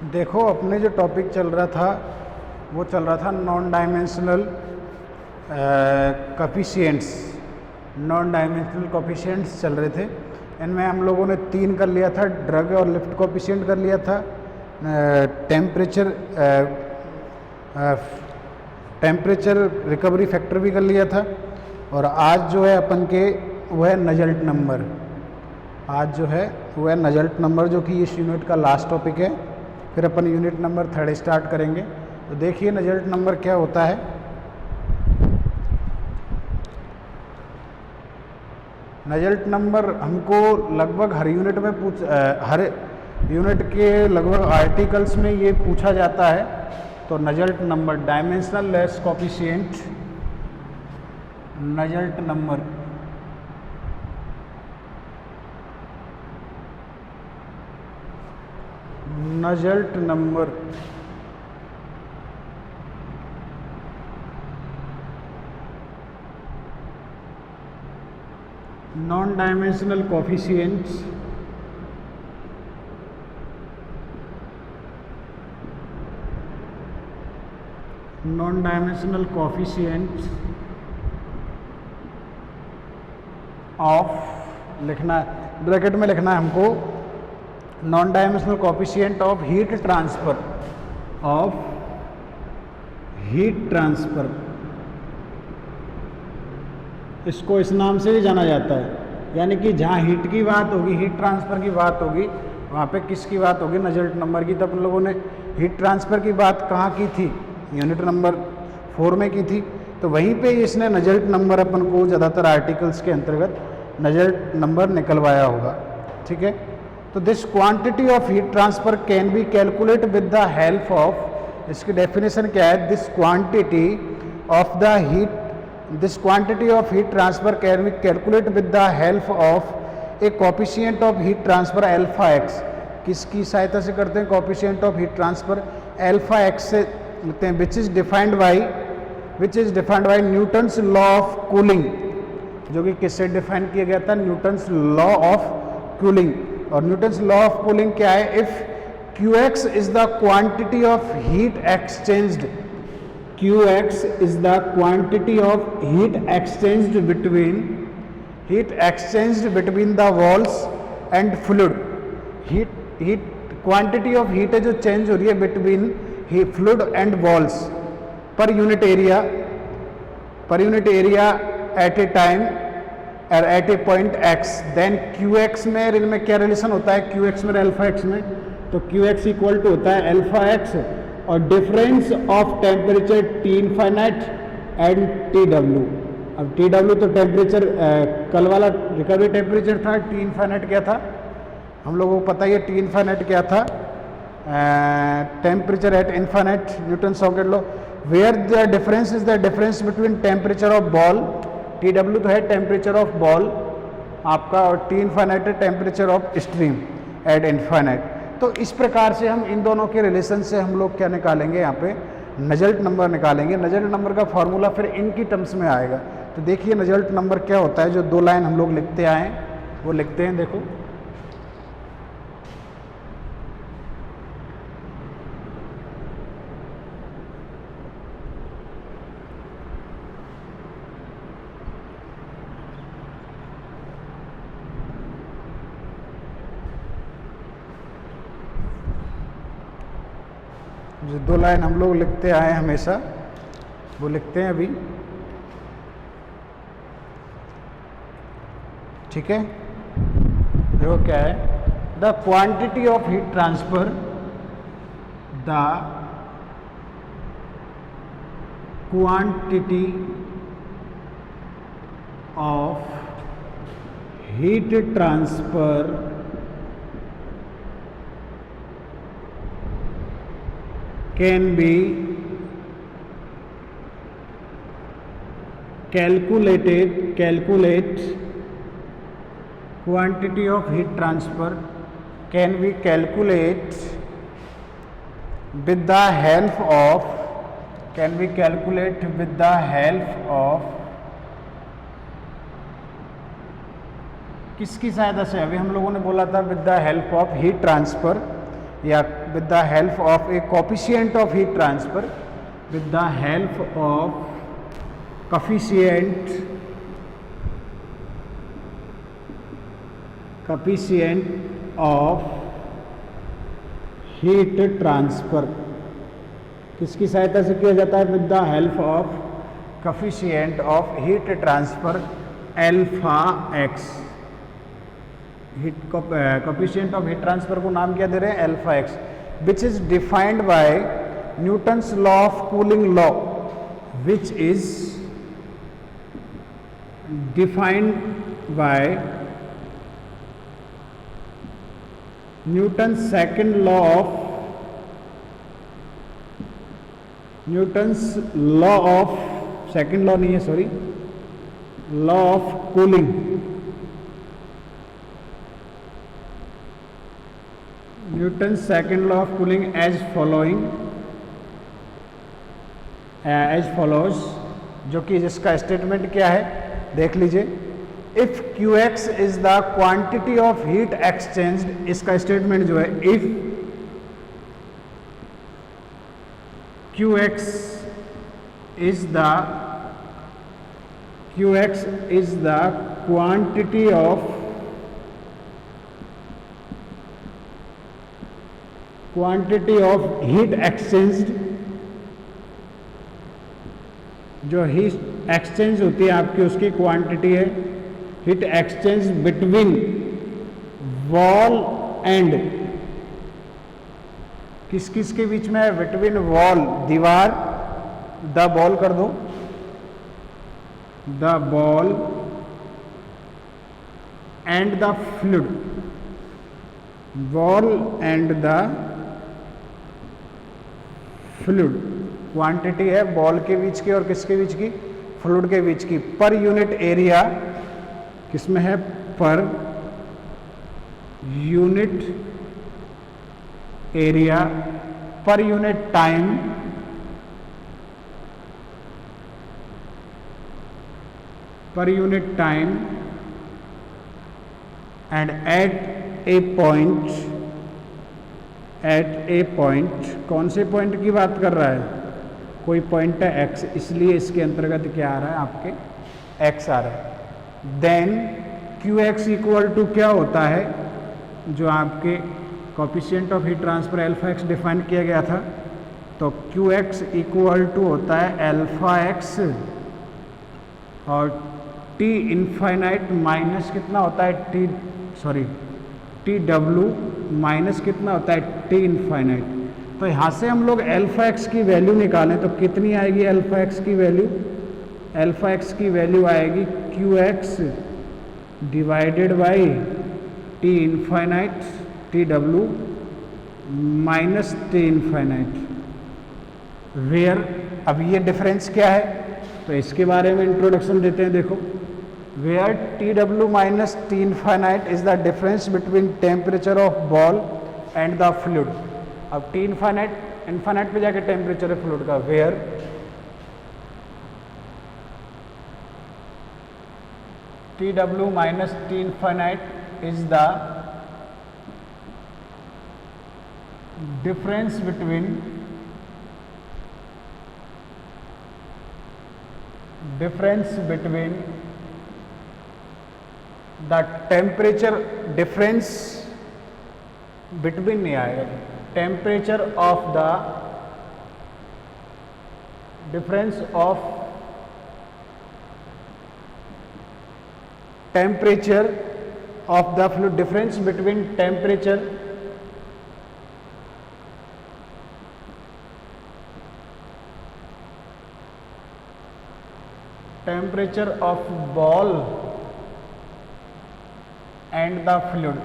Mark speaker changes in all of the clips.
Speaker 1: देखो, अपने जो टॉपिक चल रहा था वो चल रहा था non dimensional coefficients. Non dimensional coefficients चल रहे थे। इनमें हम लोगों ने 3 कर लिया था, ड्रग और लिफ्ट कोफिशिएंट कर लिया था, टेम्परेचर रिकवरी फैक्टर भी कर लिया था। और आज जो है अपन के वो है नजल्ट नंबर। आज जो है वो है नजल्ट नंबर, जो कि इस यूनिट का लास्ट टॉपिक है। फिर अपन यूनिट नंबर 3 स्टार्ट करेंगे। तो देखिए नजल्ट नंबर क्या होता है। नजल्ट नंबर हमको लगभग हर यूनिट में हर यूनिट के लगभग आर्टिकल्स में ये पूछा जाता है। तो Nusselt number, dimensional less coefficient, Nusselt number. Nusselt number non dimensional coefficients non dimensional coefficients of, लिखना है ब्रैकेट में, लिखना है हमको non dimensional coefficient of heat transfer, of heat transfer. इसको इस नाम से भी जाना जाता है, यानी कि जहाँ हीट की बात होगी, हीट ट्रांसफ़र की बात होगी, वहाँ पे किसकी बात होगी? नजल्ट नंबर की। तब हम लोगों ने हीट ट्रांसफ़र की बात कहाँ की थी? यूनिट नंबर 4 में की थी। तो वहीं पे इसने नजल्ट नंबर अपन को ज़्यादातर आर्टिकल्स के अंतर्गत नजल्ट नंबर निकलवाया होगा। ठीक है। तो this quantity of heat transfer can be calculate with the help of, इसकी डेफिनेशन क्या है? This quantity of heat transfer can be calculated with the help of a coefficient of heat transfer alpha x। किसकी सहायता से करते हैं? coefficient of heat transfer alpha x से लिखते हैं, which is defined by Newton's law of cooling, जो कि किससे डिफाइन किया गया था? Newton's law of cooling. और न्यूटन्स लॉ ऑफ कूलिंग क्या है? If Qx is the quantity of heat exchanged, Qx is the quantity of heat exchanged between the walls and fluid। heat quantity of heat है जो change हो रही है between fluid and walls per unit area at a time or at a point x। then Qx में क्या relation होता है? Qx में अल्फा एक्स में, तो Qx इक्वल टू होता है अल्फा एक्स और difference of temperature T infinite and TW। अब TW तो टेम्परेचर कल वाला रिकवरी टेम्परेचर था, T इनफाइनाइट क्या था? हम लोगों को पता ही है T इनफाइनाइट क्या था? Temperature at infinite, Newton socket law. Where the difference is the difference between temperature of ball, TW तो है टेम्परेचर ऑफ बॉल आपका, और T इनफाइनाइट है temperature of stream at infinite. तो इस प्रकार से हम इन दोनों के रिलेशन से हम लोग क्या निकालेंगे? यहाँ पे नजल्ट नंबर निकालेंगे। नजल्ट नंबर का फॉर्मूला फिर इनकी टर्म्स में आएगा। तो देखिए नजल्ट नंबर क्या होता है, जो 2 लाइन हम लोग लिखते आए हैं वो लिखते हैं। देखो, जो 2 लाइन हम लोग लिखते आए हमेशा वो लिखते हैं अभी। ठीक है। देखो क्या है? The quantity of heat transfer, the quantity of heat transfer can be calculate quantity of heat transfer can be calculate with the help of किसकी सहायता से? अभी हम लोगों ने बोला था with the help of heat transfer. या with the help of a coefficient of heat transfer, with the help of coefficient of heat transfer, किसकी सहायता से किया जाता है? With the help of coefficient of heat transfer alpha X. coefficient of heat transfer को नाम क्या दे रहे हैं? Alpha X, which is defined by Newton's law of cooling law, which is defined by Newton's second law of second law नहीं है, sorry, law of cooling. Newton's second law of cooling as follows, जो कि जिसका statement क्या है देख लीजिए। If Qx is the quantity of heat exchanged, इसका स्टेटमेंट जो है, if Qx is the quantity of heat exchanged, जो हीट एक्सचेंज होती है आपकी उसकी क्वांटिटी है, heat exchange between wall and, किस किस के बीच में है? बिटवीन वॉल, दीवार, द बॉल कर दो, the ball and the fluid, wall and the fluid. Quantity है बॉल के बीच की और किसके बीच की? फ्लूइड के बीच की। पर यूनिट एरिया किसमें है? Per unit area, per unit time, per unit time and at a point, कौन से पॉइंट की बात कर रहा है? कोई पॉइंट है x, इसलिए इसके अंतर्गत क्या आ रहा है? आपके x आ रहा है। देन Qx इक्वल टू क्या होता है? जो आपके coefficient of heat transfer alpha x define किया गया था, तो Qx इक्वल टू होता है अल्फा एक्स और T इनफाइनाइट माइनस कितना होता है? टी डब्ल्यू माइनस कितना होता है? T infinite. तो यहाँ से हम लोग अल्फा एक्स की वैल्यू निकालें तो कितनी आएगी अल्फा एक्स की वैल्यू? अल्फा एक्स की वैल्यू आएगी Qx divided by T infinite, T W minus T infinite, where, अब ये डिफरेंस क्या है? तो इसके बारे में इंट्रोडक्शन देते हैं। देखो, where T W minus T infinite is the difference between temperature of ball and the fluid. अब टी इनफाइनाइट पे जाके टेम्परेचर है फ्लूइड का, where T W minus T infinite is the difference between the temperature, difference between नहीं आएगा, temperature of the difference of temperature of the fluid, difference between temperature of ball and the fluid.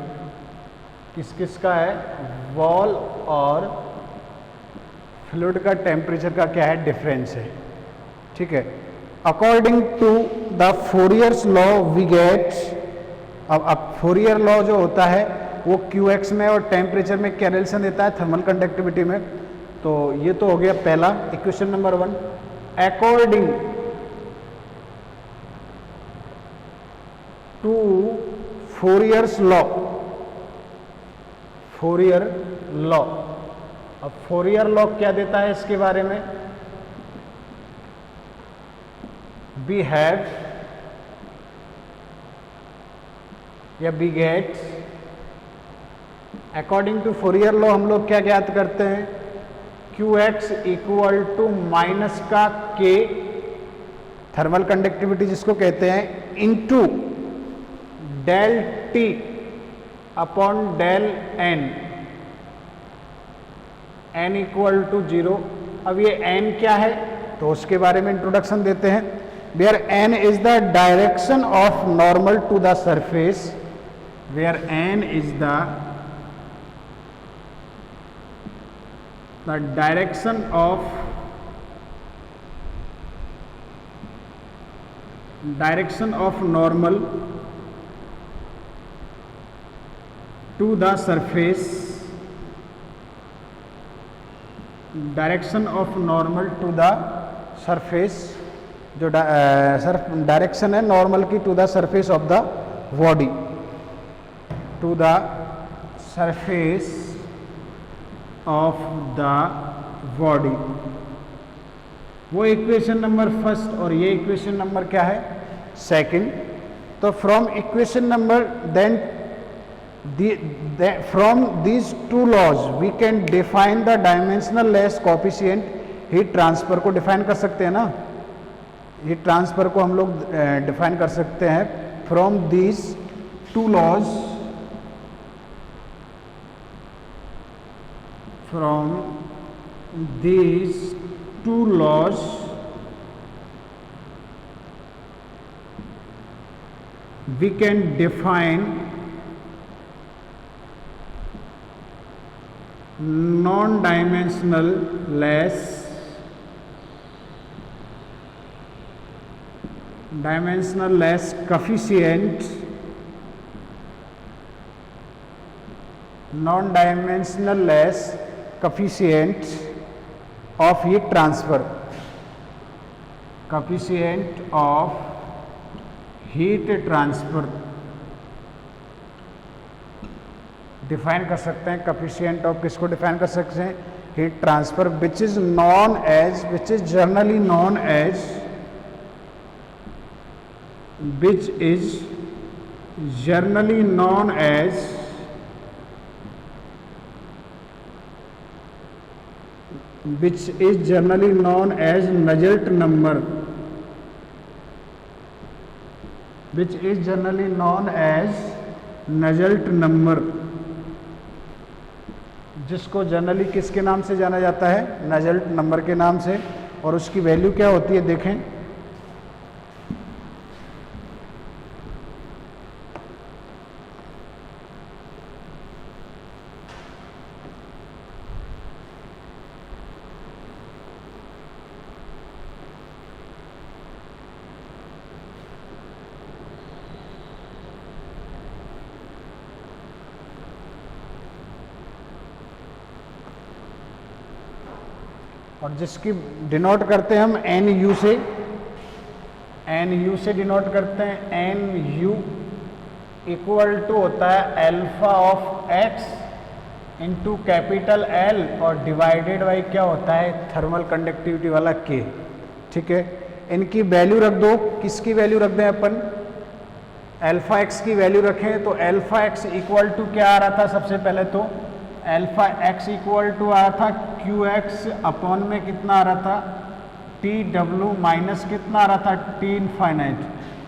Speaker 1: किस किस का है? Ball और fluid का temperature का क्या है? डिफरेंस है। ठीक है, according to the Fourier's law we get, अब फोरियर लॉ जो होता है वो Qx में और टेम्परेचर में क्या रिलेशन देता है? थर्मल कंडक्टिविटी में। तो ये तो हो गया पहला equation number 1। According to Fourier's law, Fourier law. अब फोरियर लॉ क्या देता है इसके बारे में? वी हैव या we get, according to Fourier law हम लोग क्या ज्ञात करते हैं? Q X equal to minus का के, थर्मल कंडक्टिविटी जिसको कहते हैं, into del T upon del N, N equal to 0। अब ये एन क्या है तो उसके बारे में इंट्रोडक्शन देते हैं। Where n is the direction of normal to the surface, where n is the direction of normal to the surface, direction of normal to the surface, जो डायरेक्शन है नॉर्मल की to the surface of the body, to the surface of the body, वो equation number first. और ये equation number क्या है? Second. तो from equation number then from these two laws we can define the dimensional less coefficient, heat transfer को define कर सकते हैं ना, हीट ट्रांसफर को हम लोग डिफाइन कर सकते हैं from these two laws, from these two laws we can define non-dimensional less coefficient, non-dimensional less coefficient of heat transfer, coefficient of heat transfer define कर सकते हैं। कफिशिएंट ऑफ किसको डिफाइन कर सकते हैं? Heat transfer, which is known as, which is generally known as, which is generally known as Nusselt number, which is generally known as Nusselt number, जिसको generally किसके नाम से जाना जाता है? नजल्ट नंबर के नाम से। और उसकी वैल्यू क्या होती है देखें, और जिसकी डिनोट करते हैं हम एन यू से, एन यू से डिनोट करते हैं। एन यू इक्वल टू होता है alpha of x into capital L और डिवाइडेड बाई क्या होता है? थर्मल कंडक्टिविटी वाला के। ठीक है, इनकी वैल्यू रख दो। किसकी वैल्यू रख दें अपन? अल्फा एक्स की वैल्यू रखें तो अल्फा एक्स इक्वल टू क्या आ रहा था? सबसे पहले तो अल्फा एक्स इक्वल टू आ रहा था क्यू एक्स अपॉन में कितना आ रहा था? टी डब्ल्यू माइनस कितना आ रहा था? T infinite.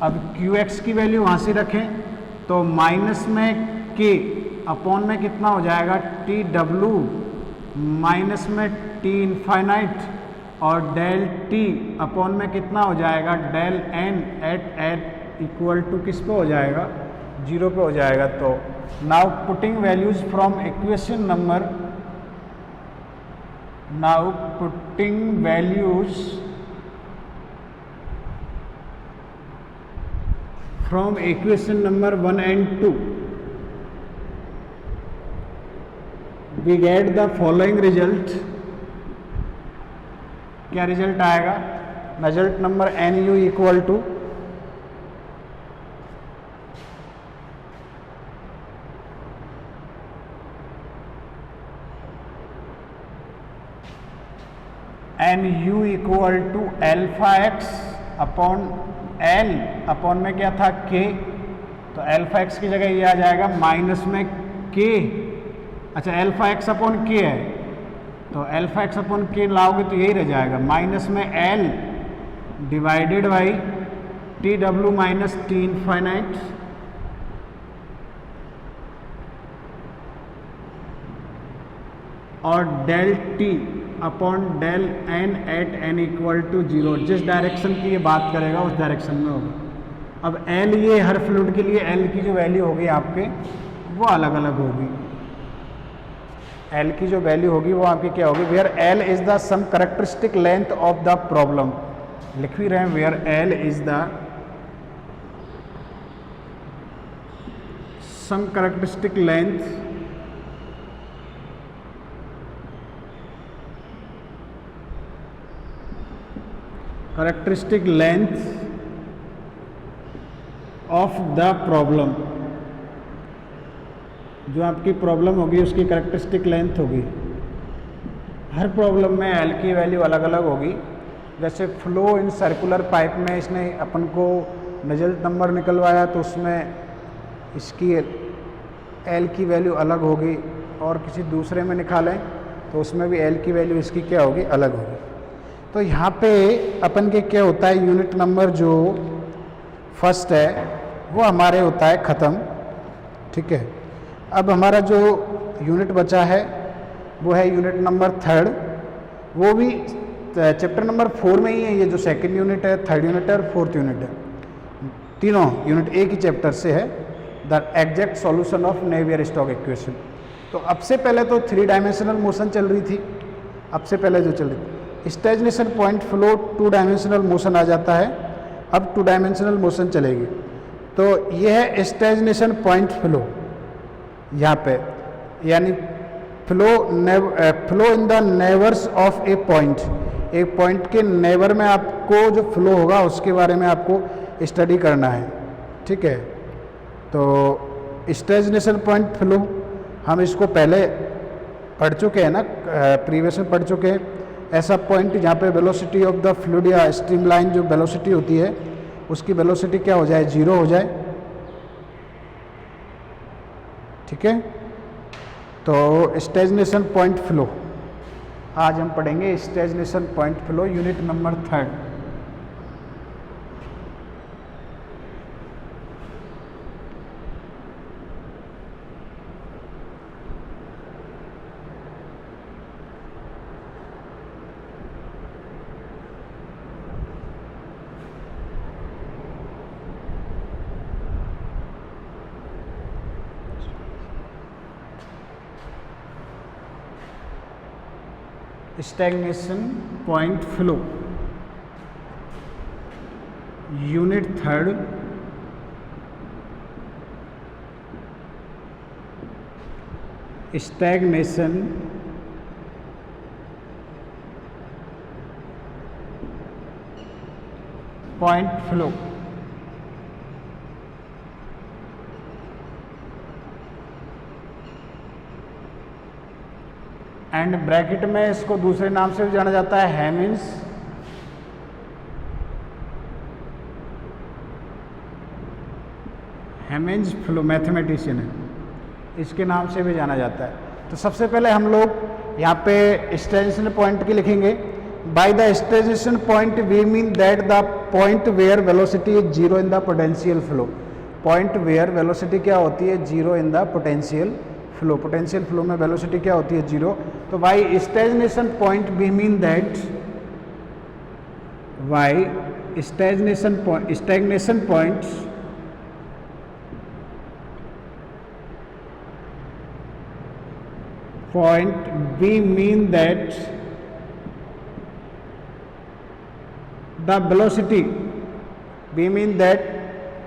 Speaker 1: अब क्यू एक्स की वैल्यू वहाँ से रखें तो माइनस में के अपॉन में कितना हो जाएगा? टी डब्ल्यू माइनस में टी इनफाइनाइट और डेल टी अपॉन में कितना हो जाएगा? Del N at equal to किस पे हो जाएगा? 0 पे हो जाएगा। तो now putting values from equation number, now putting values from equation number 1 and 2 we get the following result। क्या रिजल्ट आएगा? Nusselt number N U equal to N U equal to alpha X upon L upon में क्या था के, तो alpha x की जगह ये आ जाएगा माइनस में के। अच्छा एल्फा एक्स अपॉन के है तो एल्फा एक्स अपॉन के लाओगे तो यही रह जाएगा माइनस में L divided by T W minus T infinite और del T upon del N at N equal to 0। जिस डायरेक्शन की ये बात करेगा उस डायरेक्शन में होगा। अब एल ये हर फ्लूइड के लिए एल की जो वैल्यू होगी आपके वो अलग अलग होगी। एल की जो वैल्यू होगी वो आपकी क्या होगी, where L is the some characteristic length of the problem. लिख भी रहे हैं where L is the some characteristic length of the problem. जो आपकी प्रॉब्लम होगी उसकी कैरेक्टरिस्टिक लेंथ होगी। हर प्रॉब्लम में एल की वैल्यू अलग अलग होगी। जैसे फ्लो इन सर्कुलर पाइप में इसने अपन को नजल नंबर निकलवाया तो उसमें इसकी एल की वैल्यू अलग होगी, और किसी दूसरे में निकालें तो उसमें भी एल की वैल्यू इसकी क्या होगी, अलग होगी। तो यहाँ पे अपन के क्या होता है, यूनिट नंबर जो फर्स्ट है वो हमारे होता है ख़त्म। ठीक है, अब हमारा जो यूनिट बचा है वो है यूनिट नंबर थर्ड। वो भी चैप्टर नंबर 4 में ही है। ये जो सेकंड यूनिट है, थर्ड यूनिट है और फोर्थ यूनिट है, तीनों यूनिट एक ही चैप्टर से है, the exact solution of Navier-Stokes equation. तो अब से पहले तो 3 डायमेंशनल मोशन चल रही थी। अब से पहले जो चल रही थी stagnation point flow 2 dimensional motion आ जाता है, अब 2 डायमेंशनल मोशन चलेगी। तो यह है स्टेगनेशन पॉइंट फ्लो यहाँ पे, यानी flow in the नेवर्स of A point. एक पॉइंट के नेवर में आपको जो फ्लो होगा उसके बारे में आपको स्टडी करना है। ठीक है, तो स्टेगनेशन पॉइंट फ्लो हम इसको पहले पढ़ चुके हैं ना, प्रीवियस में पढ़ चुके हैं। ऐसा पॉइंट जहाँ पे वेलोसिटी ऑफ द फ्लूइड या स्ट्रीमलाइन जो वेलोसिटी होती है उसकी वेलोसिटी क्या हो जाए, 0 हो जाए। ठीक है, तो स्टेगनेशन पॉइंट फ्लो आज हम पढ़ेंगे। Stagnation point flow unit number 3। Stagnation point flow unit 3 stagnation point flow. And bracket में इसको दूसरे नाम से भी जाना जाता है हेमिंग्स फ्लो, मैथमेटिशियन है, इसके नाम से भी जाना जाता है। तो सबसे पहले हम लोग यहाँ पे स्टेगनेशन पॉइंट की लिखेंगे। By the stagnation point we mean that the point where velocity is 0 in the potential flow. Point where velocity क्या होती है, 0 in the potential flow. Potential flow में वेलोसिटी क्या होती है, 0। तो by stagnation point we mean that, by stagnation point we mean that the velocity, we mean that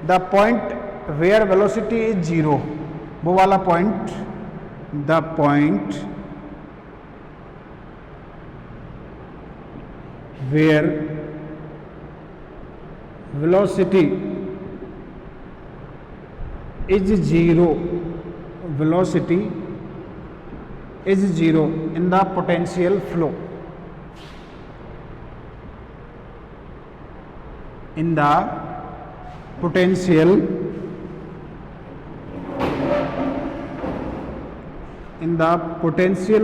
Speaker 1: the point where velocity is 0, वो वाला point, the point where velocity is 0, velocity is 0 in the potential flow। in the potential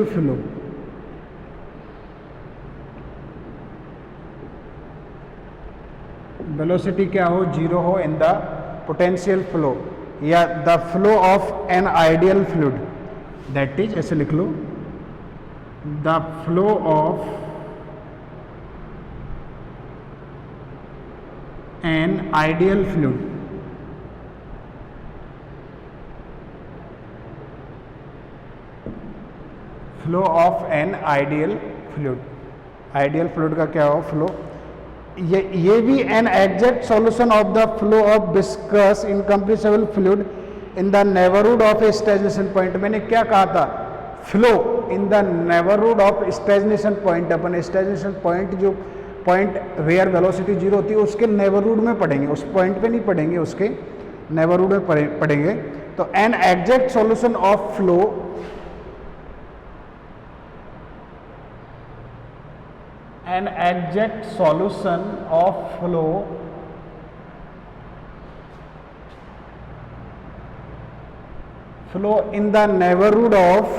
Speaker 1: flow. Velocity क्या हो, zero हो in the potential flow, या the flow of an ideal fluid, that is, ऐसे लिख लो, the flow of an ideal fluid. Flow of an ideal fluid, ideal fluid का क्या हो फ्लो. ये भी an exact solution of the flow of viscous incompressible fluid in the neighbourhood of a stagnation point. मैंने क्या कहा था, flow in the neighbourhood of stagnation point. अपन स्टैग्नेशन पॉइंट जो पॉइंट वेयर वेलोसिटी जीरो होती है उसके नेबरहुड में पढ़ेंगे, उस पॉइंट पे नहीं पढ़ेंगे, उसके नेबरहुड में पढ़ेंगे. तो N exact solution of flow an exact solution of flow in the neighborhood of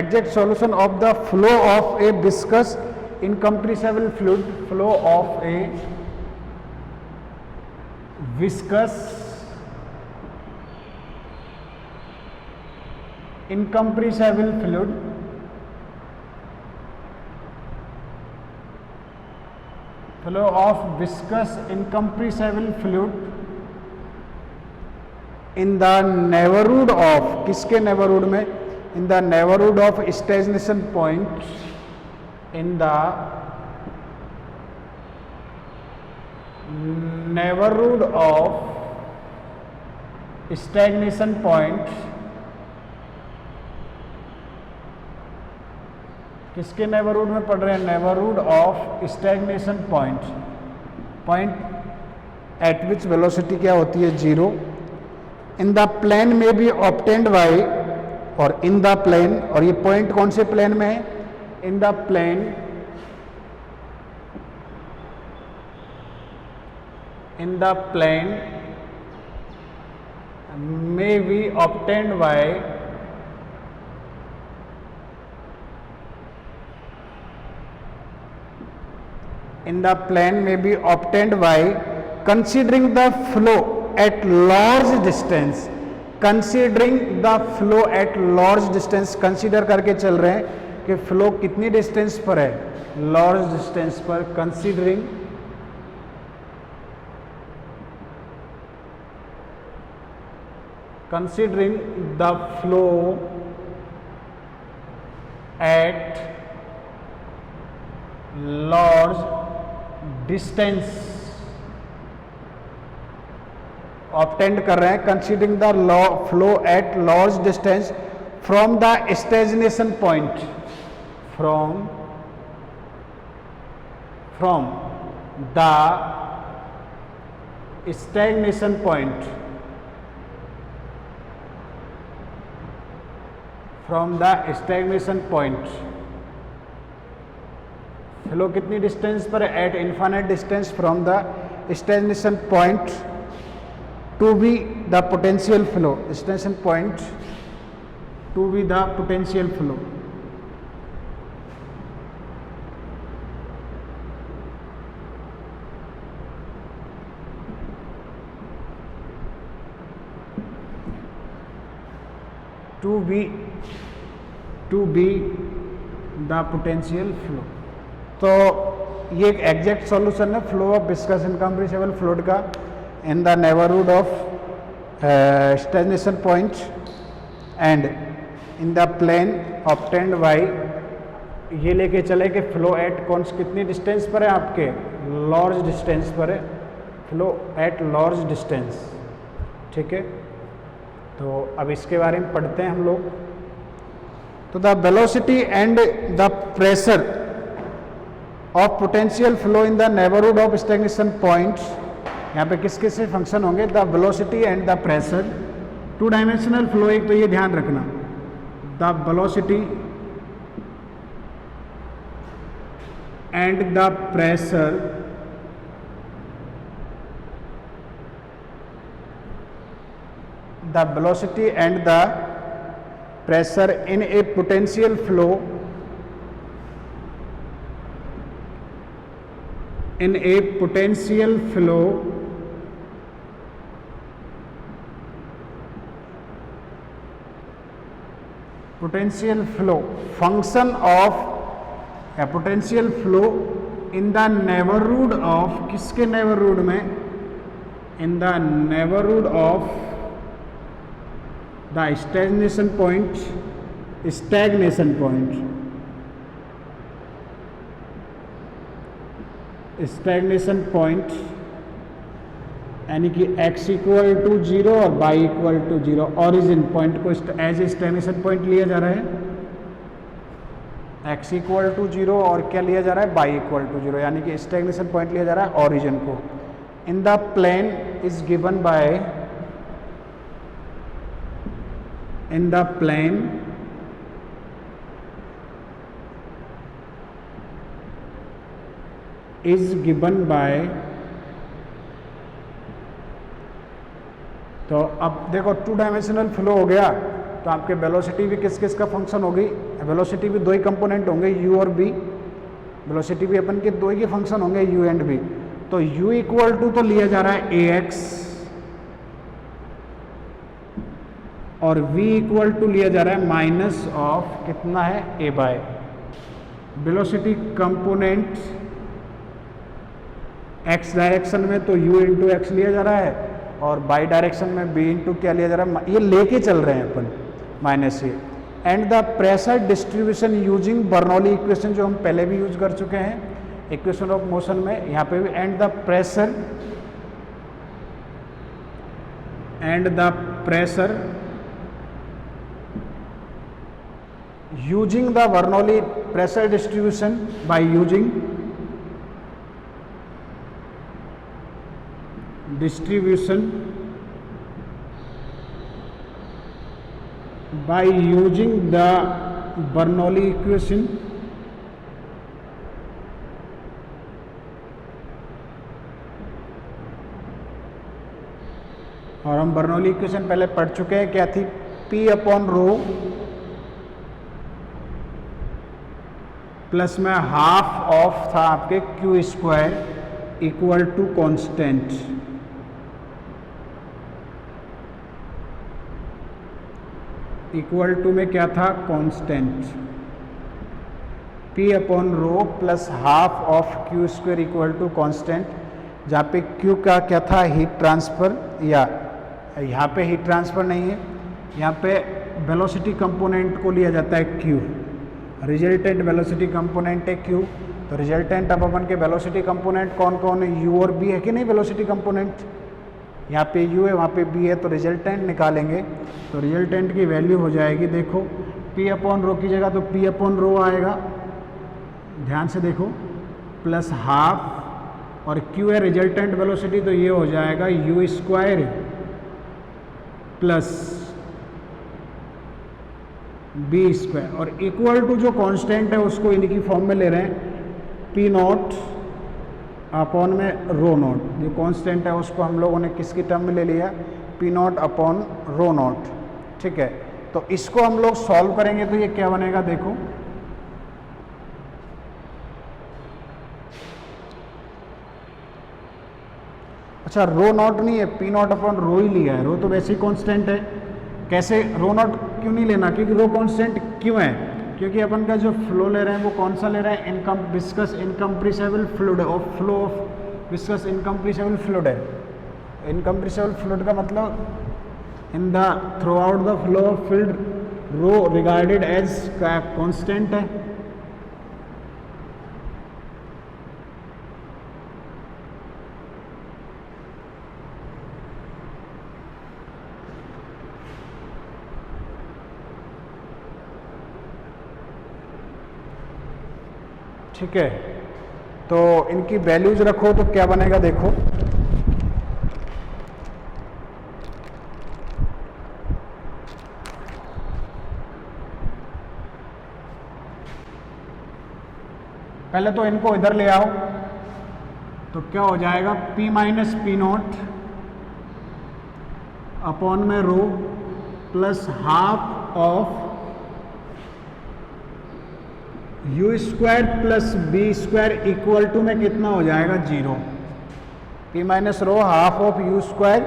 Speaker 1: exact solution of the flow of a viscous incompressible fluid, flow of a viscous incompressible fluid flow of viscous incompressible fluid in the neighborhood of, किसके neighborhood में, in the neighborhood of stagnation point, in the neighborhood of stagnation point, किसके neighbourhood में पढ़ रहे हैं, neighbourhood of stagnation point, point eight which velocity क्या होती है, zero. In the plane may be obtained bye, और इन द प्लेन, और ये पॉइंट कौन से प्लेन में है, in the plane, in the plane may be obtained by in the plane may be obtained by considering the flow at large distance. Considering the flow at large distance, consider करके चल रहे हैं कि flow कितनी distance पर है, large distance पर. considering the flow at large distance obtained कर रहे हैं, considering the flow at large distance from the stagnation point, from the stagnation point, from the stagnation point. Flow कितनी डिस्टेंस पर है, at infinite distance from the stagnation point to be the potential flow, stagnation point to be the potential flow. To be the potential flow. तो ये एक exact solution है flow of viscous incompressible fluid का in the neighbourhood of stagnation point and in the plane obtained by, ये लेके चले कि flow eight कौन कितनी डिस्टेंस पर है आपके, लार्ज डिस्टेंस पर है, फ्लो एट लार्ज डिस्टेंस. ठीक है, तो अब इसके बारे में पढ़ते हैं हम लोग. तो the velocity and the pressure of potential flow in the neighbourhood of stagnation points, यहाँ पे किस किस से फंक्शन होंगे, the velocity and the pressure. Two dimensional flow, एक तो ये ध्यान रखना, the velocity and the pressure the velocity and the pressure in a potential flow in a potential flow function of a potential flow in the neighborhood of किसके neighborhood में in the neighborhood of the stagnation point यानी कि x equal to 0 और y equal to 0 origin point को as stagnation point लिया जा रहा है। x इक्वल टू 0 और क्या लिया जा रहा है, y इक्वल टू 0, यानी कि स्टैग्नेशन पॉइंट लिया जा रहा है ऑरिजिन को। In the plane is given by in the plane is given by, तो अब देखो 2 डायमेंशनल फ्लो हो गया तो आपके वेलोसिटी भी किस किस का फंक्शन होगी, वेलोसिटी भी 2 ही कंपोनेंट होंगे u और v, वेलोसिटी भी अपन के 2 ही के फंक्शन होंगे u एंड v। तो u इक्वल टू तो लिया जा रहा है ax और v इक्वल टू लिया जा रहा है माइनस ऑफ कितना है a by velocity component x direction में तो u इंटू एक्स लिया जा रहा है और y डायरेक्शन में b इंटू क्या लिया जा रहा है, ये लेके चल रहे हैं अपन माइनस ये। And the pressure distribution using Bernoulli equation जो हम पहले भी यूज कर चुके हैं इक्वेशन ऑफ मोशन में, यहाँ पे भी and the pressure using the Bernoulli pressure distribution by using the Bernoulli equation और हम बर्नौली इक्वेशन पहले पढ़ चुके हैं, क्या थी, P अपॉन रो प्लस में हाफ ऑफ था आपके q square equal to constant. Equal to में क्या था, constant. P upon rho plus half of q square equal to constant, जहाँ पे Q का क्या था, हीट ट्रांसफर, या यहाँ पे हीट ट्रांसफर नहीं है, यहाँ पे वेलोसिटी कंपोनेंट को लिया जाता है Q, रिजल्टेंट वेलोसिटी कंपोनेंट है Q। तो रिजल्टेंट अब अपन के वेलोसिटी कंपोनेंट कौन कौन है, U और B है कि नहीं वेलोसिटी कंपोनेंट, यहाँ पे U है वहाँ पे B है, तो रिजल्टेंट निकालेंगे तो रिजल्टेंट की वैल्यू हो जाएगी, देखो P अपॉन रो की जगह तो P अपॉन रो आएगा, ध्यान से देखो, प्लस हाफ और Q है रिजल्टेंट वेलोसिटी तो ये हो जाएगा U square plus B square, और इक्वल टू जो कांस्टेंट है उसको इनकी फॉर्म में ले रहे हैं P नॉट अपॉन में रो नॉट, जो कांस्टेंट है उसको हम लोगों ने किसकी टर्म में ले लिया, P not upon rho not, ठीक है। तो इसको हम लोग सॉल्व करेंगे तो ये क्या बनेगा, देखो अच्छा रो नॉट नहीं है, P नॉट अपॉन रो ही लिया है, रो तो वैसे ही कांस्टेंट है, कैसे रो नॉट क्यों नहीं लेना, क्योंकि रो कांस्टेंट क्यों है, क्योंकि अपन का जो फ्लो ले रहे हैं वो कौन सा ले रहे हैं, विस्कस इनकम्प्रेसिबल फ्लूइड, और flow of viscous incompressible fluid है। इनकम्प्रेसिबल फ्लूइड का मतलब in the throughout the flow of fluid rho regarded as constant है, ठीक है। तो इनकी वैल्यूज रखो तो क्या बनेगा, देखो पहले तो इनको इधर ले आओ, तो क्या हो जाएगा P minus P not upon में rho plus half of U square plus B square equal to में कितना हो जाएगा 0। P minus rho half of U square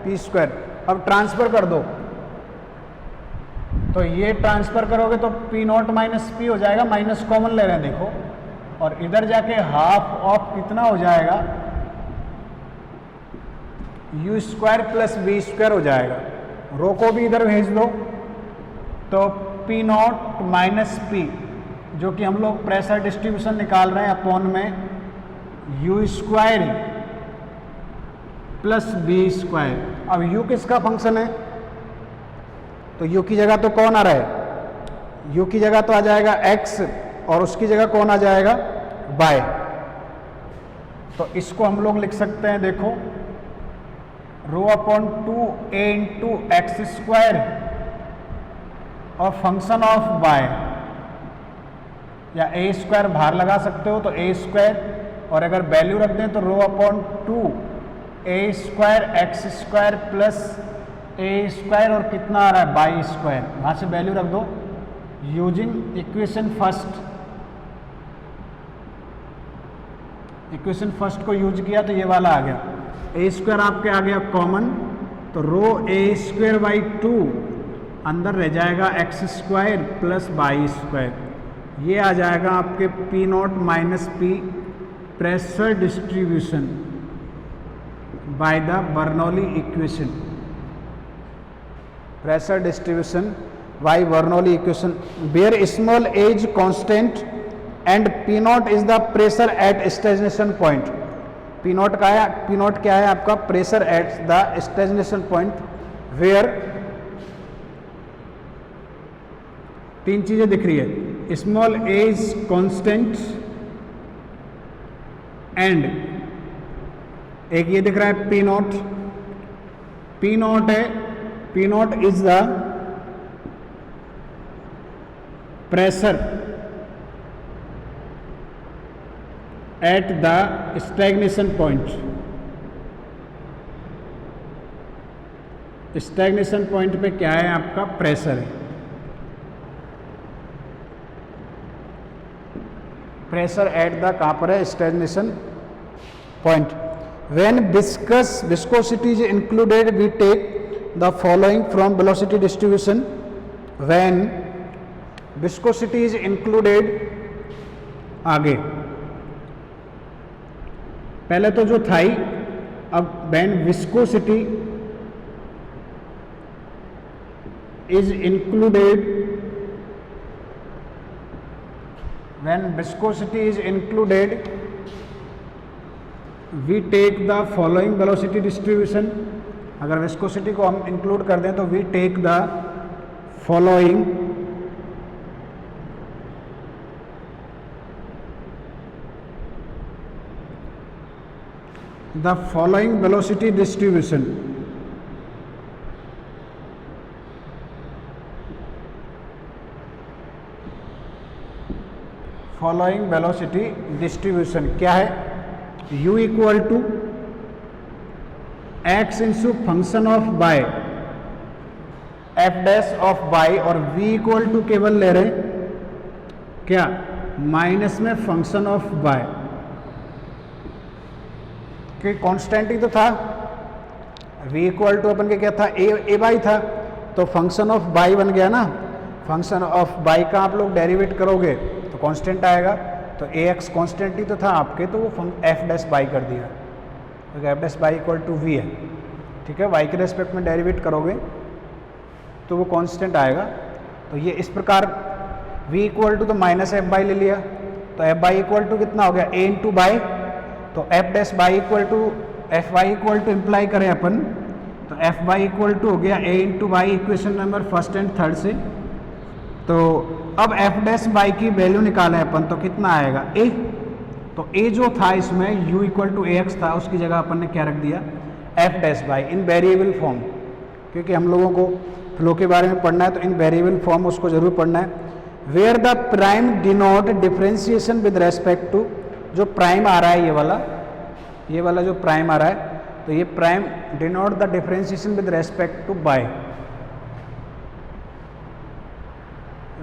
Speaker 1: P square. अब ट्रांसफर कर दो, तो ये ट्रांसफर करोगे तो P नॉट माइनस पी हो जाएगा, माइनस कॉमन ले रहे हैं देखो, और इधर जाके हाफ ऑफ कितना हो जाएगा u square plus B square हो जाएगा। रो को भी इधर भेज दो, तो P नॉट माइनस पी जो कि हम लोग प्रेशर डिस्ट्रीब्यूशन निकाल रहे हैं अपॉन में u square plus B square. अब यू किसका फंक्शन है, तो यू की जगह तो कौन आ रहा है, यू की जगह तो आ जाएगा x और उसकी जगह कौन आ जाएगा y। तो इसको हम लोग लिख सकते हैं देखो rho upon 2a into x square और फंक्शन ऑफ y, या a स्क्वायर बाहर लगा सकते हो तो a स्क्वायर, और अगर वैल्यू रख दें तो rho upon 2a square x square plus a square और कितना आ रहा है बाई स्क्वायर, वहाँ से वैल्यू रख दो using equation first. Equation first को यूज किया तो ये वाला आ गया, a स्क्वायर आपके आ गया कॉमन, तो रो a स्क्वायर बाई 2 अंदर रह जाएगा x square plus y square. ये आ जाएगा आपके P not minus p pressure distribution by the Bernoulli equation. Pressure distribution by Bernoulli equation where small as constant and P not is the pressure at stagnation point. P not का है, P not क्या है आपका pressure at the stagnation point where तीन चीजें दिख रही है, स्मॉल एज कांस्टेंट एंड एक ये दिख रहा है P नॉट। P नॉट है, P not is the pressure at the stagnation point. Stagnation point पे क्या है आपका प्रेशर है, प्रेशर एट द कहाँ पर है stagnation point. When viscosity is included we take the following from velocity distribution. When viscosity is included, आगे पहले तो जो था ही, अब when viscosity is included, when viscosity is included we take the following velocity distribution। अगर viscosity को हम include कर दें तो we take the following velocity distribution। Following velocity distribution क्या है, u equal to x into function of y f dash of y, और v equal to केवल ले रहे क्या माइनस में फंक्शन ऑफ y कि कांस्टेंट ही तो था, v इक्वल टू अपन के क्या था a बाई था, तो फंक्शन ऑफ y बन गया ना। फंक्शन ऑफ y का आप लोग डेरिवेट करोगे तो कांस्टेंट आएगा, तो ax कांस्टेंट ही तो था आपके, तो वो f डैश बाई कर दिया, क्योंकि f dash y equal to v है, ठीक है। y के रेस्पेक्ट में डेरिवेट करोगे तो वो कांस्टेंट आएगा। तो ये इस प्रकार v इक्वल टू तो माइनस एफ बाई ले लिया, तो एफ बाई इक्वल टू कितना हो गया a इंटू बाई, तो f dash y equal to f y equal to imply करें अपन, तो एफ वाई इक्वल टू हो गया a into by equation number first and third से। तो अब एफ डैश बाई की वैल्यू निकालें अपन, तो कितना आएगा a, तो a जो था इसमें u इक्वल टू ax था, उसकी जगह अपन ने क्या रख दिया F dash by in variable form, क्योंकि हम लोगों को फ्लो के बारे में पढ़ना है तो इन वेरिएबल फॉर्म उसको जरूर पढ़ना है। Where the prime denote differentiation with respect to, जो प्राइम आ रहा है ये वाला जो प्राइम आ रहा है, तो ये prime denote the differentiation with respect to y,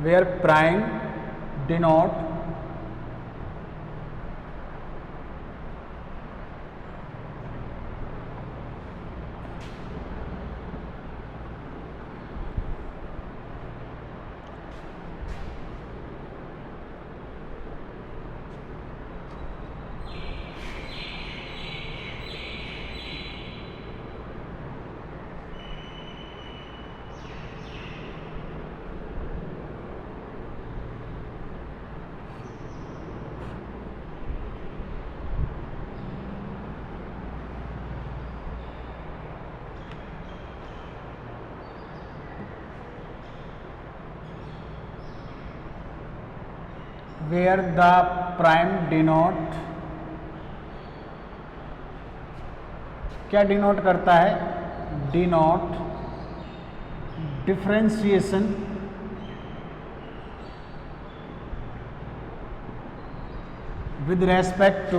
Speaker 1: where prime denote where the prime denote क्या डिनोट करता है, denote differentiation with respect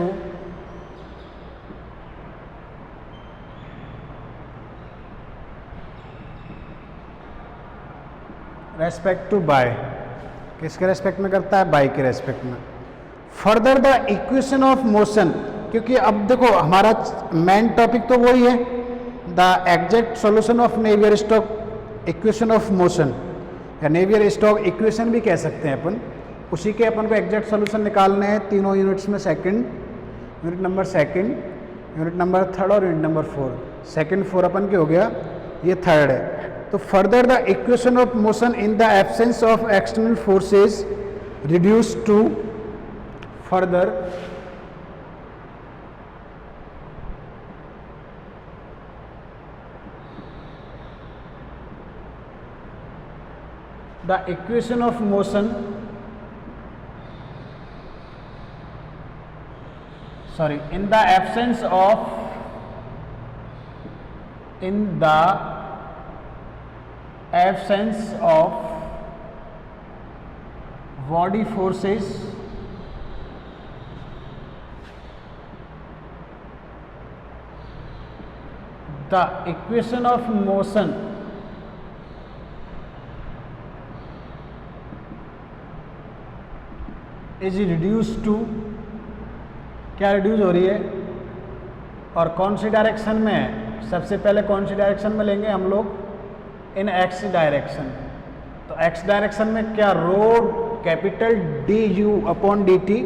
Speaker 1: to y, किसके रेस्पेक्ट में करता है, बाय के रेस्पेक्ट में। Further the equation of motion, क्योंकि अब देखो हमारा मेन टॉपिक तो वही है, the exact solution of Navier Stokes equation of motion, या नेवियर स्टोक्स इक्वेशन भी कह सकते हैं अपन, उसी के अपन को एग्जैक्ट सॉल्यूशन निकालने हैं तीनों यूनिट्स में, second unit number second, unit number third और यूनिट नंबर 4। सेकंड 4 अपन के हो गया, ये थर्ड है। तो further the equation of motion in the absence of external forces reduce to, further the equation of motion, sorry, in the absence of body forces the equation of motion is reduce to, क्या reduce हो रही है और कौन सी direction में है, सबसे पहले कौन सी डायरेक्शन में लेंगे हम लोग, इन एक्स डायरेक्शन। तो एक्स डायरेक्शन में क्या, rho capital D U upon D T,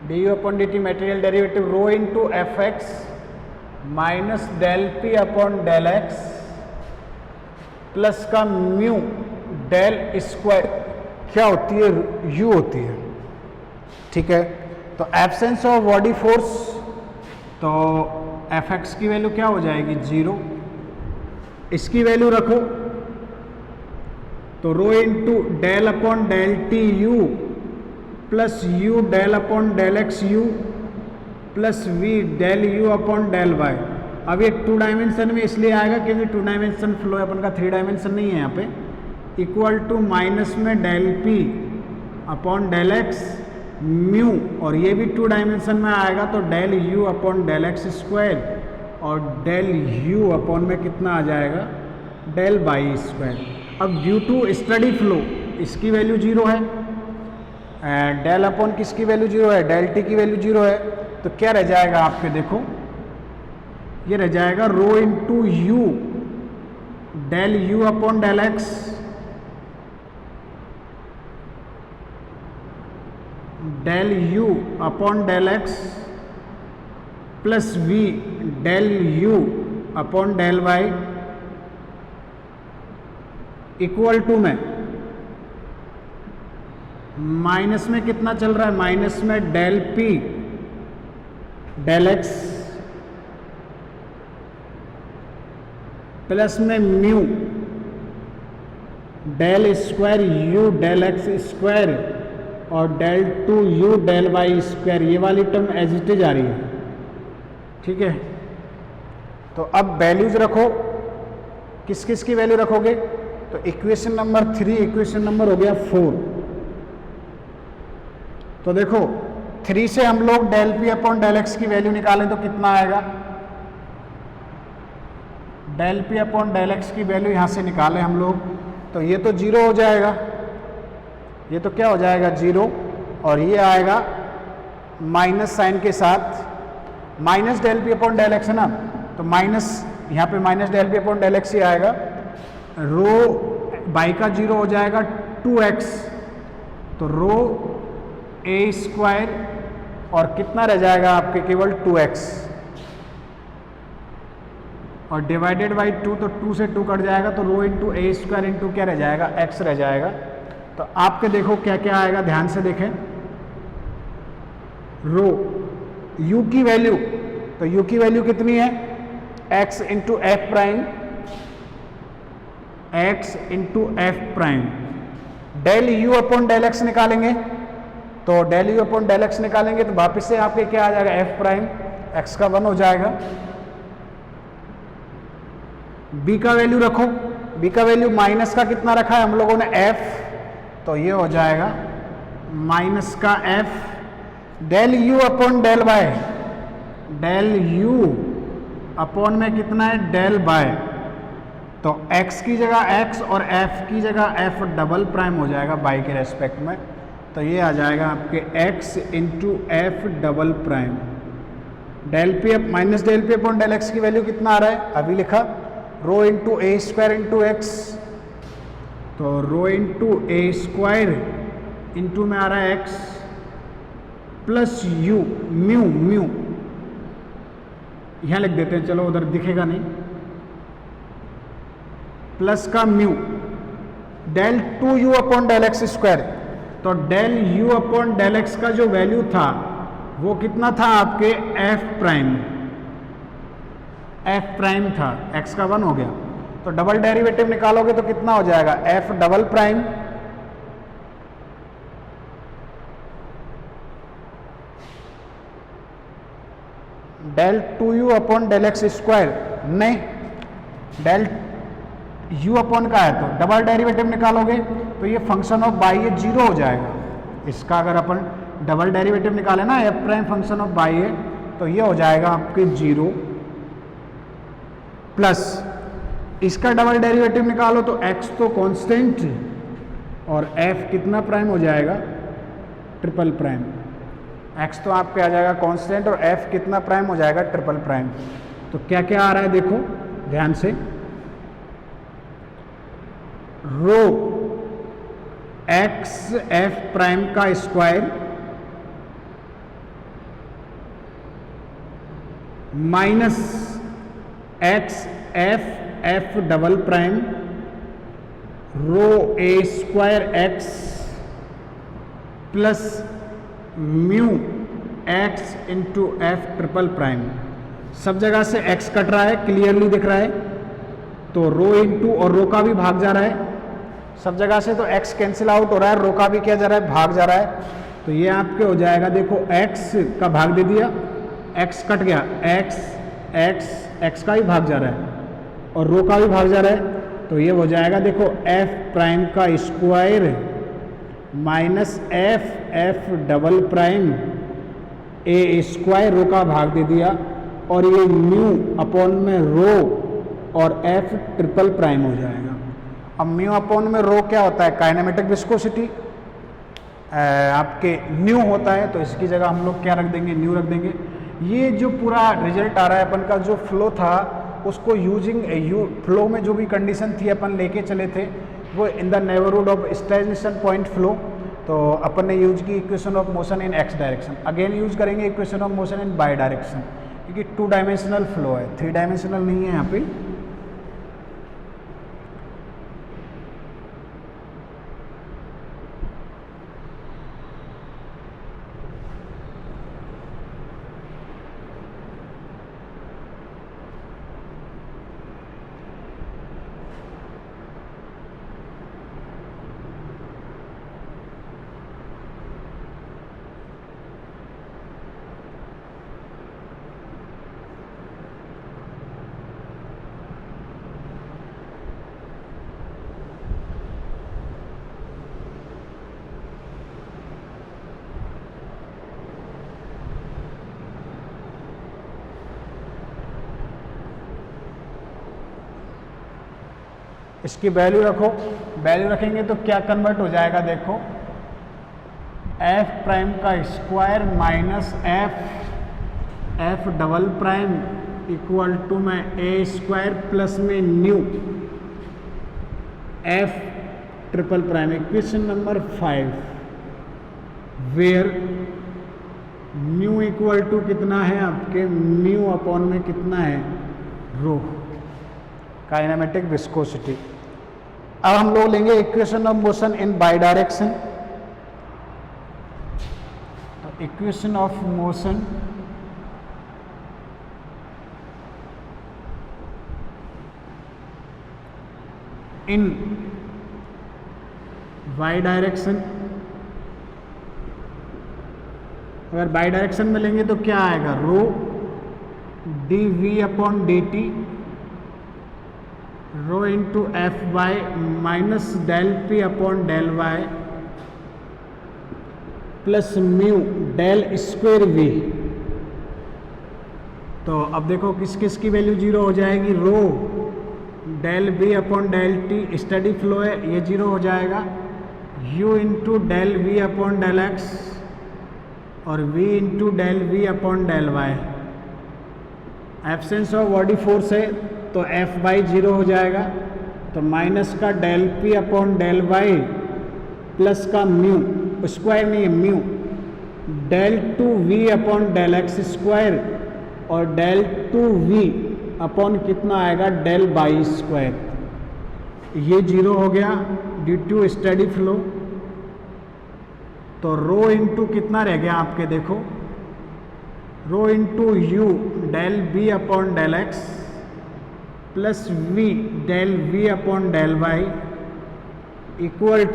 Speaker 1: D U upon D T material derivative rho into F X minus del P upon del x plus का mu del square क्या होती है, U होती है, ठीक है। तो एब्सेंस ऑफ बॉडी फोर्स, तो एफ एक्स की वैल्यू क्या हो जाएगी, 0, इसकी वैल्यू रखो तो rho into del upon del t u plus u del upon del x u plus v del u upon del y. अब ये 2 डायमेंशन में इसलिए आएगा क्योंकि 2 डायमेंशन फ्लो है अपन का, 3 डायमेंशन नहीं है यहाँ पे। इक्वल टू माइनस में del P upon del x mu, और ये भी 2 डायमेंशन में आएगा तो del u upon del x square, और डेल यू अपॉन में कितना आ जाएगा, डेल बाई स्क्वायर। अब ड्यू टू स्टडी फ्लो इसकी वैल्यू 0 है, डेल अपॉन किसकी वैल्यू 0 है, डेल टी की वैल्यू 0 है, तो क्या रह जाएगा आपके, देखो ये रह जाएगा rho into u del u upon del x del u upon del x plus v del u upon del y equal to में माइनस में कितना चल रहा है, माइनस में del p del x plus में mu del square u del x square और del two u del y square, ये वाली टर्म एज इट इज आ रही है, ठीक है। तो अब वैल्यूज रखो, किस किस की वैल्यू रखोगे, तो इक्वेशन नंबर 3, इक्वेशन नंबर हो गया 4। तो देखो 3 से हम लोग del P upon del x की वैल्यू निकालें तो कितना आएगा, del P upon del x की वैल्यू यहाँ से निकालें हम लोग तो ये तो 0 हो जाएगा, ये तो क्या हो जाएगा 0, और ये आएगा माइनस साइन के साथ, minus del P upon del x है ना, तो माइनस यहाँ पे minus del P upon del x ही आएगा। रो बाई का 0 हो जाएगा 2x, तो रो ए स्क्वायर और कितना रह जाएगा आपके केवल 2x, और डिवाइडेड बाई 2, तो 2 से 2 कट जाएगा, तो rho into a square into क्या रह जाएगा x रह जाएगा। तो आपके देखो क्या क्या आएगा, ध्यान से देखें, रो u की वैल्यू, तो u की वैल्यू कितनी है x into f prime, x into f prime, del u upon del x निकालेंगे, तो del u upon del x निकालेंगे तो वापस से आपके क्या आ जाएगा एफ प्राइम, x का 1 हो जाएगा। b का वैल्यू रखो, b का वैल्यू माइनस का कितना रखा है हम लोगों ने f, तो ये हो जाएगा माइनस का f, del u upon del y, del u upon में कितना है डेल बाय, तो x की जगह x और f की जगह f डबल प्राइम हो जाएगा बाई के रेस्पेक्ट में, तो ये आ जाएगा आपके x into f double prime, del p minus del P upon del x की वैल्यू कितना आ रहा है अभी लिखा, rho into a square into x, तो rho into a square into में आ रहा है x plus u mu, mu यहां लिख देते हैं, चलो उधर दिखेगा नहीं, प्लस का mu, del 2u upon del x square, तो del u upon del x का जो वैल्यू था वो कितना था आपके एफ प्राइम, एफ प्राइम था, x का 1 हो गया, तो डबल डेरिवेटिव निकालोगे तो कितना हो जाएगा f double prime, del 2u upon del x square, नहीं डेल u अपॉन का है, तो डबल डेरिवेटिव निकालोगे तो ये फंक्शन ऑफ बाई ए 0 हो जाएगा, इसका अगर अपन डबल डेरिवेटिव निकाले ना f prime function of y a, तो ये हो जाएगा आपके 0 प्लस इसका डबल डेरिवेटिव निकालो तो x तो कांस्टेंट और f कितना प्राइम हो जाएगा ट्रिपल प्राइम, x तो आपके आ जाएगा कांस्टेंट और f कितना प्राइम हो जाएगा ट्रिपल प्राइम। तो क्या क्या आ रहा है देखो ध्यान से, रो x f प्राइम का square minus x f f double prime rho a square x plus mu x into f triple prime, सब जगह से x कट रहा है, क्लियरली दिख रहा है, तो रो इंटू और रो का भी भाग जा रहा है, सब जगह से तो x कैंसिल आउट हो रहा है, रो का भी क्या जा रहा है भाग जा रहा है, तो ये आपके हो जाएगा देखो x का भाग दे दिया, x कट गया, x का भी भाग जा रहा है और रो का भी भाग जा रहा है, तो ये हो जाएगा देखो f प्राइम का square minus f double prime a square, rho का भाग दे दिया, और ये म्यू अपॉन में रो और f ट्रिपल प्राइम हो जाएगा। अब म्यू अपॉन में रो क्या होता है काइनेमेटिक विस्कोसिटी, आपके न्यू होता है, तो इसकी जगह हम लोग क्या रख देंगे न्यू रख देंगे। ये जो पूरा रिजल्ट आ रहा है अपन का जो फ्लो था उसको यूजिंग फ्लो में जो भी कंडीशन थी अपन लेके चले थे वो in the neighbourhood of stagnation point flow, तो अपन ने यूज की equation of motion in x direction, again use करेंगे equation of motion in y direction, क्योंकि 2 डायमेंशनल फ्लो है, 3 डायमेंशनल नहीं है यहाँ पे। इसकी वैल्यू रखो, वैल्यू रखेंगे तो क्या कन्वर्ट हो जाएगा देखो, एफ प्राइम का square minus f double prime equal to में ए स्क्वायर प्लस में nu f triple prime. Equation number 5 where nu equal to कितना है आपके, म्यू अपॉन में कितना है, रो, काइनेमेटिक विस्कोसिटी। अब हम लोग लेंगे equation of motion in y direction. तो equation of motion in y direction, अगर बाई डायरेक्शन में लेंगे तो क्या आएगा, rho d v upon D t, rho into f y minus del P upon del y plus mu del square v. तो अब देखो किस किस की वैल्यू जीरो हो जाएगी, rho del B upon del t steady flow है ये जीरो हो जाएगा, u into del v upon del x और v into del v upon del y. Absence of body force है तो एफ वाई जीरो हो जाएगा, तो माइनस का del P upon del y plus का म्यू, स्क्वायर नहीं है mu, del two v upon del x square और डेल टू वी अपॉन कितना आएगा, डेल बाई स्क्वायर। ये जीरो हो गया ड्यू टू स्टडी फ्लो। तो रो इंटू कितना रह गया आपके, देखो rho into u del B upon del x plus v del v upon del y equal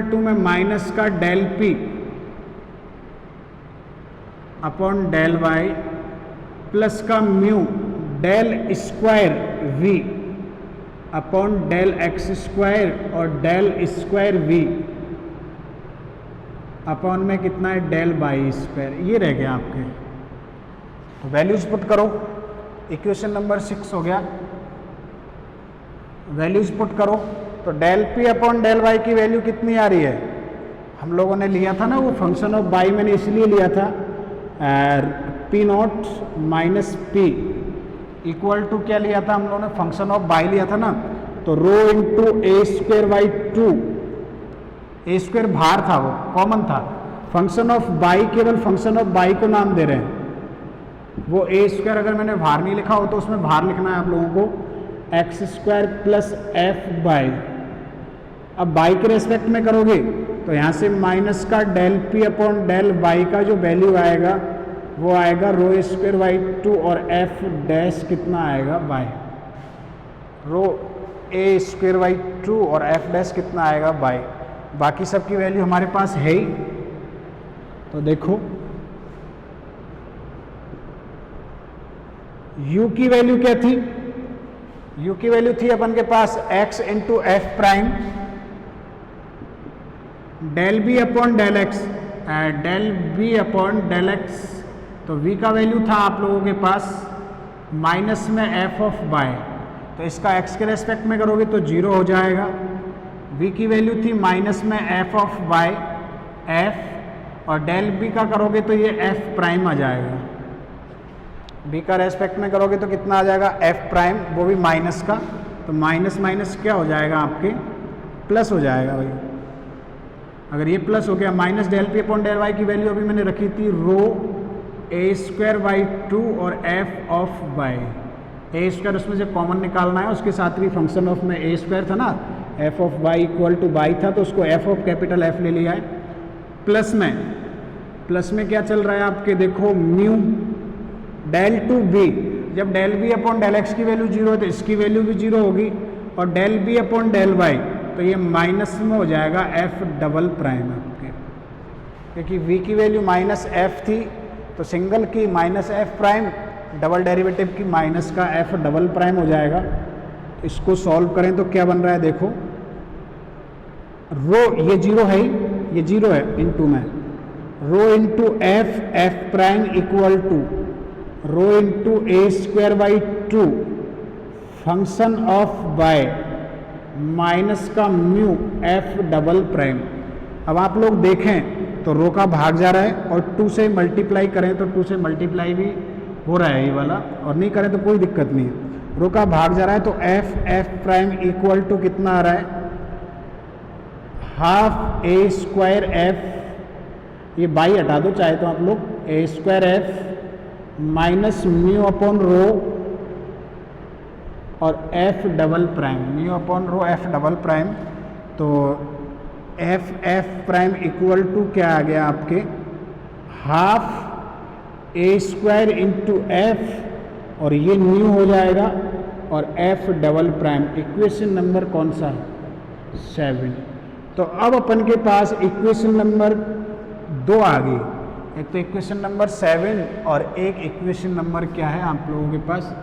Speaker 1: to में माइनस का del P upon del y plus का mu del square v upon del x square और del square v upon में कितना है, del y square. ये रह गया आपके। तो वैल्यूज पुट करो, इक्वेशन नंबर 6 हो गया। वैल्यूज पुट करो तो del P upon del y की वैल्यू कितनी आ रही है, हम लोगों ने लिया था ना वो फंक्शन ऑफ बाई, मैंने इसलिए लिया था p not minus p equal to क्या लिया था हम लोगों ने, फंक्शन ऑफ बाई लिया था ना। तो rho into a square by 2, a square बाहर था वो कॉमन था, फंक्शन ऑफ बाई केवल फंक्शन ऑफ बाई को नाम दे रहे हैं। वो ए स्क्वायर अगर मैंने बाहर नहीं लिखा हो तो उसमें बाहर लिखना है आप लोगों को, x square plus f y. अब बाई के रेस्पेक्ट में करोगे तो यहाँ से माइनस का del P upon del y का जो वैल्यू आएगा वो आएगा रो स्क्वायर बाई 2 और एफ डैश कितना आएगा y, rho a square by 2 और एफ डैश कितना आएगा बाई। बाकी सब की वैल्यू हमारे पास है ही। तो देखो u की वैल्यू क्या थी, u की वैल्यू थी अपन के पास x into f prime del B upon del x, del B upon del x. तो v का वैल्यू था आप लोगों के पास माइनस में f ऑफ बाय, तो इसका x के रेस्पेक्ट में करोगे तो 0 हो जाएगा। v की वैल्यू थी माइनस में f ऑफ y f, और डेल b का करोगे तो ये f प्राइम आ जाएगा। b का रेस्पेक्ट में करोगे तो कितना आ जाएगा, f प्राइम, वो भी माइनस का। तो माइनस माइनस क्या हो जाएगा आपके, प्लस हो जाएगा भाई। अगर ये प्लस हो गया, minus del P upon del y की वैल्यू अभी मैंने रखी थी रो ए स्क्वायर बाई 2 और F of y. A square उसमें से कॉमन निकालना है, उसके साथ भी फंक्शन ऑफ में ए स्क्वायर था ना, f of y equal to y था, तो उसको एफ ऑफ कैपिटल एफ ले लिया है। प्लस में क्या चल रहा है आपके, देखो म्यू डेल टू बी, जब del B upon del x की वैल्यू 0 है तो इसकी वैल्यू भी 0 होगी, और del B upon del y तो ये माइनस में हो जाएगा एफ डबल प्राइम आपके, क्योंकि v की वैल्यू माइनस एफ थी तो सिंगल की minus F prime, double derivative की माइनस का एफ डबल प्राइम हो जाएगा। इसको सॉल्व करें तो क्या बन रहा है, देखो रो ये 0 है ही, ये 0 है इनटू में, rho into f prime equal to rho into a square by 2 function of y minus का म्यू एफ डबल प्राइम। अब आप लोग देखें तो रो का भाग जा रहा है और 2 से मल्टीप्लाई करें तो 2 से मल्टीप्लाई भी हो रहा है ये वाला, और नहीं करें तो कोई दिक्कत नहीं है। रो का भाग जा रहा है तो एफ प्राइम इक्वल टू कितना आ रहा है, हाफ ए स्क्वायर एफ, ये बाई हटा दो चाहे तो आप लोग, a square f minus mu upon rho और f double prime, mu upon rho f double prime. तो एफ प्राइम इक्वल टू क्या आ गया आपके, half a square into f और ये म्यू हो जाएगा और f double prime. Equation number कौन सा है, 7। तो अब अपन के पास इक्वेशन नंबर 2 आ गई, एक तो इक्वेशन नंबर 7 और एक इक्वेशन नंबर क्या है आप लोगों के पास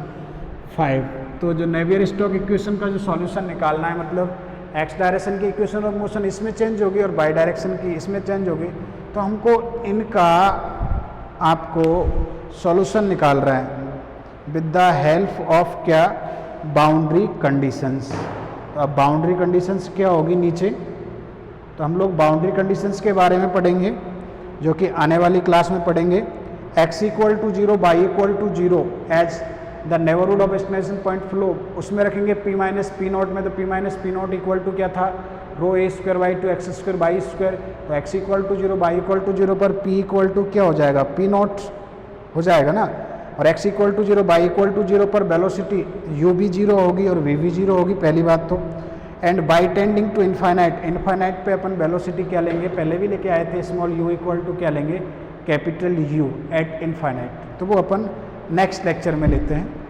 Speaker 1: 5। तो जो नेवियर स्टोक्स इक्वेशन का जो सॉल्यूशन निकालना है, मतलब एक्स डायरेक्शन की इक्वेशन ऑफ मोशन इसमें चेंज होगी और बाई डायरेक्शन की इसमें चेंज होगी, तो हमको इनका आपको सॉल्यूशन निकाल रहा है विद द हेल्प ऑफ क्या, बाउंड्री कंडीशंस। तो अब बाउंड्री कंडीशंस क्या होगी नीचे, तो हम लोग बाउंड्री कंडीशंस के बारे में पढ़ेंगे जो कि आने वाली क्लास में पढ़ेंगे। x equal to 0 y equal to 0 as the neighbourhood of destination point flow, उसमें रखेंगे p माइनस पी नॉट में, तो p minus P naught equal to क्या था, rho a square by 2 x square y square. तो x equal to 0 y equal to 0 पर p equal to क्या हो जाएगा, p नॉट हो जाएगा ना, और x equal to 0 y equal to 0 पर वेलोसिटी u भी 0 होगी और v भी 0 होगी पहली बात तो। And y tending to infinite, infinite पे अपन वेलोसिटी क्या लेंगे, पहले भी लेके आए थे, स्मॉल u इक्वल टू क्या लेंगे, कैपिटल U एट इन्फाइनाइट। तो वो अपन नेक्स्ट लेक्चर में लेते हैं।